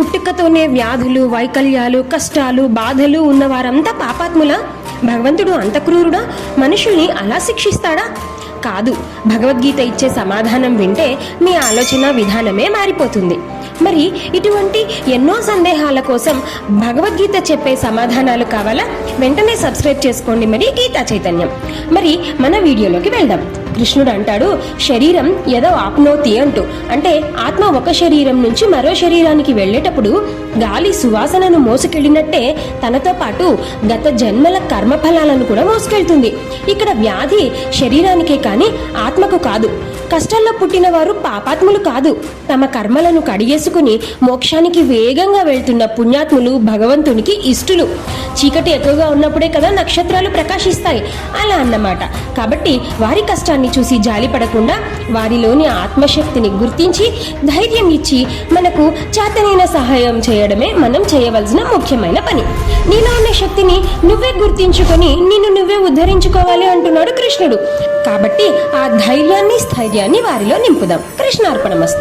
పుట్టుకతోనే వ్యాధులు, వైకల్యాలు, కష్టాలు, బాధలు ఉన్నవారంతా పాపాత్ములా? భగవంతుడు అంత క్రూరుడా? మనుషుల్ని అలా శిక్షిస్తాడా? కాదు. భగవద్గీత ఇచ్చే సమాధానం వింటే మీ ఆలోచన విధానమే మారిపోతుంది. మరి ఇటువంటి ఎన్నో సందేహాల కోసం భగవద్గీత చెప్పే సమాధానాలు కావాలా? వెంటనే సబ్స్క్రైబ్ చేసుకోండి మరి గీతా చైతన్యం. మరి మన వీడియోలోకి వెళ్దాం. కృష్ణుడు అంటాడు, శరీరం ఏదో ఆప్నోతి అంటూ, అంటే ఆత్మ ఒక శరీరం నుంచి మరో శరీరానికి వెళ్ళేటప్పుడు గాలి సువాసనను మోసుకెళ్ళినట్టే తనతో పాటు గత జన్మల కర్మఫలాలను కూడా మోసుకెళ్తుంది. ఇక్కడ వ్యాధి శరీరానికే కాని ఆత్మకు కాదు. కష్టాల్లో పుట్టిన వారు పాపాత్ములు కాదు. తమ కర్మలను కడిగేసుకుని మోక్షానికి వేగంగా వెళ్తున్న పుణ్యాత్ములు భగవంతునికి ఇష్టులు. చీకటి ఎక్కువగా ఉన్నప్పుడే కదా నక్షత్రాలు ప్రకాశిస్తాయి, అలా అన్నమాట. కాబట్టి వారి కష్టాన్ని చూసి జాలిపడకుండా వారిలోని ఆత్మశక్తిని గుర్తించి ధైర్యం ఇచ్చి మనకు చేతనైన సహాయం చేయడమే మనం చేయవలసిన ముఖ్యమైన పని. నీలో ఉన్న శక్తిని నువ్వే గుర్తించుకొని నిన్ను నువ్వే ఉద్ధరించుకోవాలి అంటున్నాడు కృష్ణుడు. కాబట్టి ఆ ధైర్యాన్ని, స్థైర్యాన్ని వారిలో నింపుదాం. కృష్ణార్పణమస్తు.